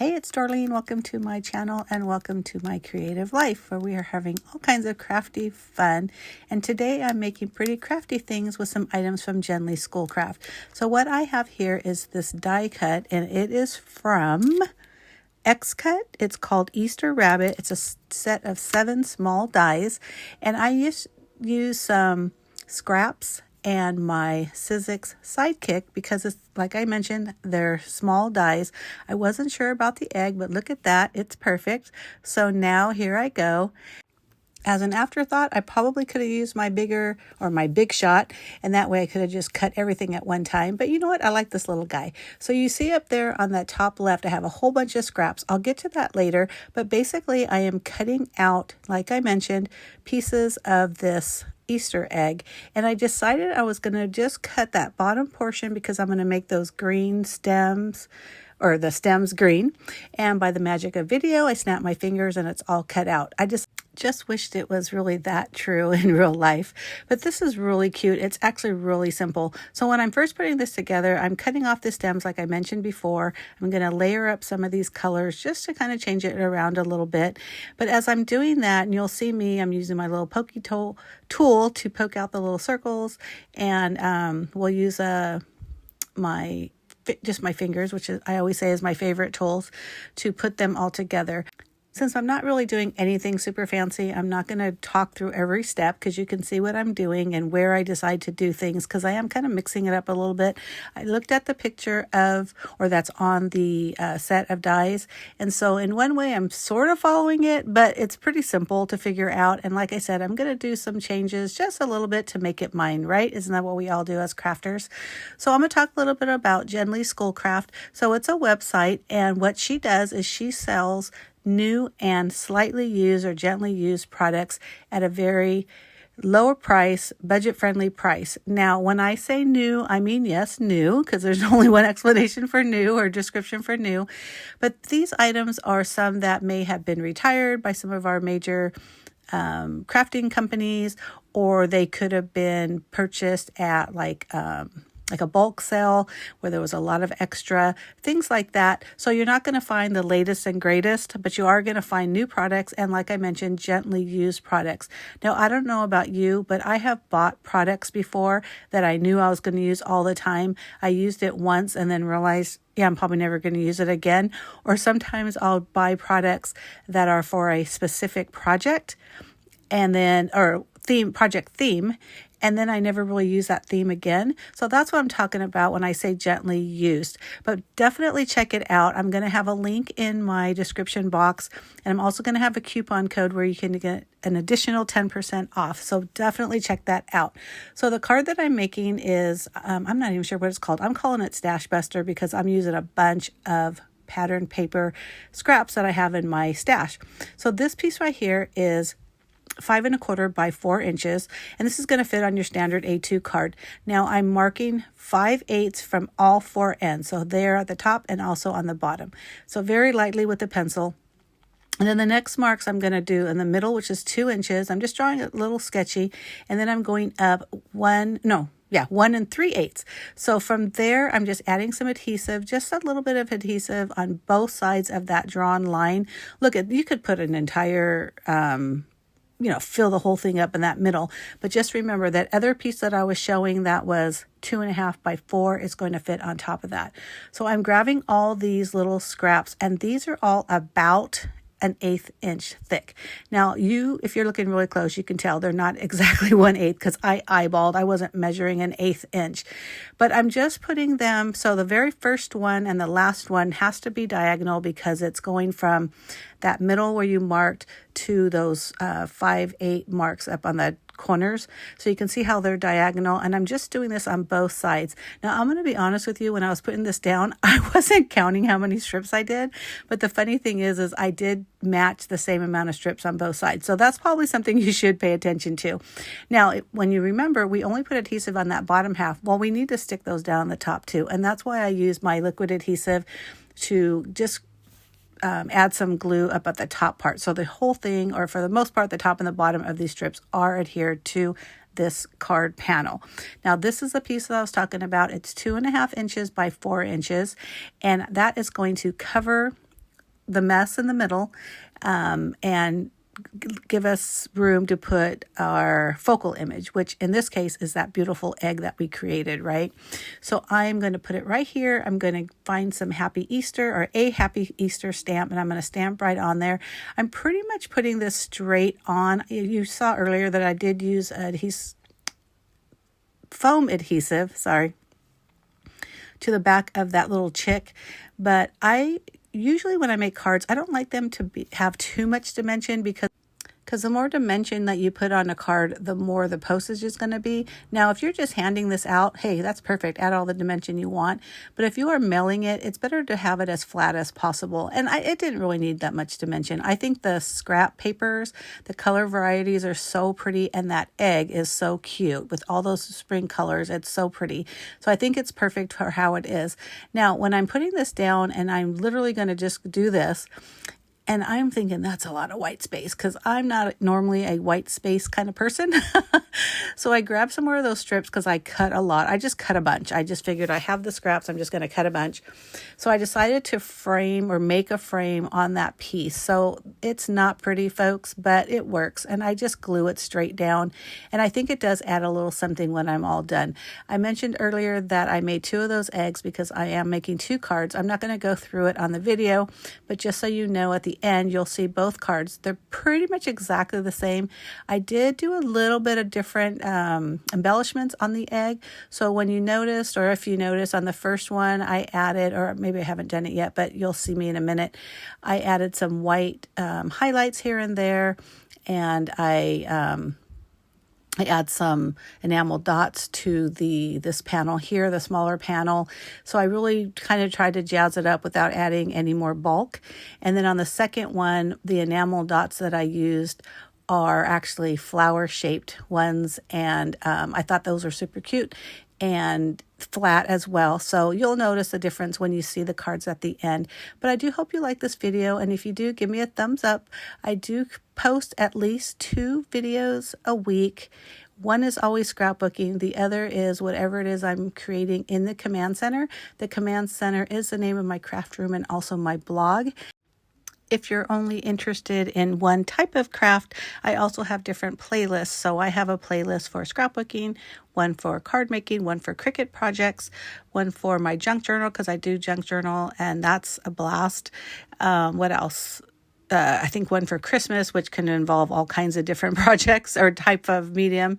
Hey, it's Darlene. Welcome to my channel and welcome to my creative life, where we are having all kinds of crafty fun. And today I'm making pretty crafty things with some items from Genly Schoolcraft. So what I have here is this die cut, and it is from X-Cut. It's called Easter Rabbit. It's a set of 7 small dies, and I use some scraps and my Sizzix Sidekick because it's, like I mentioned, they're small dies. I wasn't sure about the egg, but look at that. It's perfect. So now here I go. As an afterthought, I probably could have used my bigger or my Big Shot, and that way I could have just cut everything at one time. But you know what? I like this little guy. So you see up there on that top left, I have a whole bunch of scraps. I'll get to that later, but basically I am cutting out, like I mentioned, pieces of this Easter egg, and I decided I was going to just cut that bottom portion because I'm going to make those green stems, or the stems green, and by the magic of video I snap my fingers and it's all cut out. I just wished it was really that true in real life, but this is really cute. It's actually really simple. So when I'm first putting this together, I'm cutting off the stems like I mentioned before. I'm going to layer up some of these colors just to kind of change it around a little bit. But as I'm doing that, and you'll see me, I'm using my little pokey tool to poke out the little circles, and we'll use just my fingers, which I always say is my favorite tools, to put them all together. Since I'm not really doing anything super fancy, I'm not going to talk through every step because you can see what I'm doing and where I decide to do things, because I am kind of mixing it up a little bit. I looked at the picture that's on the set of dies, and so in one way I'm sort of following it, but it's pretty simple to figure out. And like I said, I'm going to do some changes just a little bit to make it mine, right? Isn't that what we all do as crafters? So I'm going to talk a little bit about Genly Schoolcraft. So it's a website, and what she does is she sells new and slightly used or gently used products at a very lower price, budget-friendly price. Now, when I say new, I mean, yes, new, because there's only one explanation for new or description for new. But these items are some that may have been retired by some of our major crafting companies, or they could have been purchased at like a bulk sale where there was a lot of extra, things like that. So you're not going to find the latest and greatest, but you are going to find new products, and like I mentioned, gently used products. Now, I don't know about you, but I have bought products before that I knew I was going to use all the time. I used it once and then realized, yeah, I'm probably never going to use it again. Or sometimes I'll buy products that are for a specific project, and then, or project theme, and then I never really use that theme again. So that's what I'm talking about when I say gently used. But definitely check it out. I'm going to have a link in my description box, and I'm also going to have a coupon code where you can get an additional 10% off. So definitely check that out. So the card that I'm making is, I'm not even sure what it's called. I'm calling it Stash Buster because I'm using a bunch of pattern paper scraps that I have in my stash. So this piece right here is 5 1/4 by 4 inches, and this is going to fit on your standard A2 card. Now I'm marking 5/8 from all 4 ends, so there at the top and also on the bottom. So very lightly with the pencil. And then the next marks I'm going to do in the middle, which is 2 inches. I'm just drawing a little sketchy, and then I'm going up 1 3/8. So from there, I'm just adding some adhesive, just a little bit of adhesive on both sides of that drawn line. You could put an entire fill the whole thing up in that middle. But just remember that other piece that I was showing that was 2.5 by 4 is going to fit on top of that. So I'm grabbing all these little scraps, and these are all about an 1/8 inch thick. Now if you're looking really close, you can tell they're not exactly 1/8 because I eyeballed. I wasn't measuring an 1/8 inch, but I'm just putting them. So the very first one and the last one has to be diagonal because it's going from that middle where you marked to those 5/8 marks up on the corners. So you can see how they're diagonal, and I'm just doing this on both sides. Now I'm going to be honest with you, when I was putting this down, I wasn't counting how many strips I did, but the funny thing is I did match the same amount of strips on both sides. So that's probably something you should pay attention to. Now, when you remember, we only put adhesive on that bottom half. Well, we need to stick those down on the top too, and that's why I use my liquid adhesive to just add some glue up at the top part. So the whole thing, or for the most part, the top and the bottom of these strips are adhered to this card panel. Now this is the piece that I was talking about. It's 2.5 inches by 4 inches, and that is going to cover the mess in the middle, and give us room to put our focal image, which in this case is that beautiful egg that we created, right? So I'm going to put it right here. I'm going to find some Happy Easter or a Happy Easter stamp, and I'm going to stamp right on there. I'm pretty much putting this straight on. You saw earlier that I did use foam adhesive, to the back of that little chick, but usually when I make cards, I don't like them to have too much dimension because the more dimension that you put on a card, the more the postage is going to be. Now, if you're just handing this out, hey, that's perfect. Add all the dimension you want. But if you are mailing it, it's better to have it as flat as possible. And it didn't really need that much dimension. I think the scrap papers, the color varieties are so pretty, and that egg is so cute with all those spring colors. It's so pretty. So I think it's perfect for how it is. Now, when I'm putting this down and I'm literally going to just do this, and I'm thinking that's a lot of white space because I'm not normally a white space kind of person. So I grabbed some more of those strips because I cut a lot. I just cut a bunch. I just figured I have the scraps. I'm just going to cut a bunch. So I decided to frame or make a frame on that piece. So it's not pretty, folks, but it works. And I just glue it straight down. And I think it does add a little something when I'm all done. I mentioned earlier that I made 2 of those eggs because I am making 2 cards. I'm not going to go through it on the video, but just so you know, at the end, you'll see both cards. They're pretty much exactly the same. I did do a little bit of different embellishments on the egg. So when you noticed, or if you notice on the first one, I added, or maybe I haven't done it yet, but you'll see me in a minute. I added some white highlights here and there, and I add some enamel dots to this panel here, the smaller panel. So I really kind of tried to jazz it up without adding any more bulk. And then on the second one, the enamel dots that I used are actually flower-shaped ones, and I thought those were super cute and flat as well. So you'll notice the difference when you see the cards at the end. But I do hope you like this video, and if you do, give me a thumbs up. I do post at least 2 videos a week. One is always scrapbooking. The other is whatever it is I'm creating in the Command Center. The Command Center is the name of my craft room and also my blog. If you're only interested in one type of craft, I also have different playlists. So I have a playlist for scrapbooking, one for card making, one for Cricut projects, one for my junk journal because I do junk journal and that's a blast. What else? I think one for Christmas, which can involve all kinds of different projects or type of medium.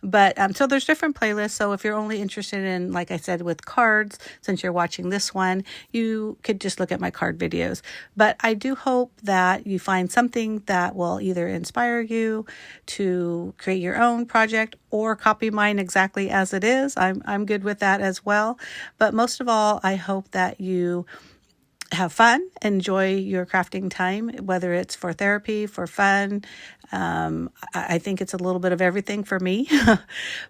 But so there's different playlists. So if you're only interested in, like I said, with cards, since you're watching this one, you could just look at my card videos. But I do hope that you find something that will either inspire you to create your own project or copy mine exactly as it is. I'm good with that as well. But most of all, I hope that you have fun, enjoy your crafting time, whether it's for therapy, for fun. I think it's a little bit of everything for me,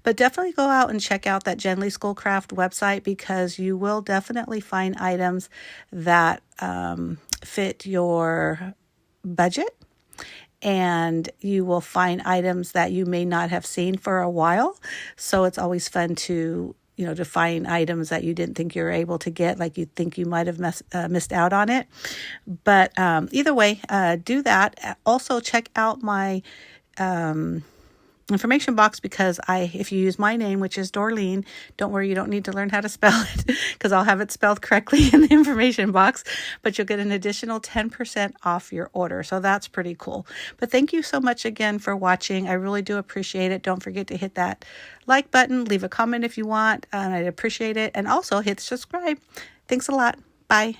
but definitely go out and check out that Jen Lee Schoolcraft website because you will definitely find items that fit your budget, and you will find items that you may not have seen for a while. So it's always fun to find items that you didn't think you were able to get, like you think you might have missed out on it. But either way, do that. Also, check out my information box because if you use my name, which is Dorleen, don't worry, you don't need to learn how to spell it because I'll have it spelled correctly in the information box, but you'll get an additional 10% off your order. So that's pretty cool. But thank you so much again for watching. I really do appreciate it. Don't forget to hit that like button, leave a comment if you want, and I'd appreciate it. And also hit subscribe. Thanks a lot. Bye.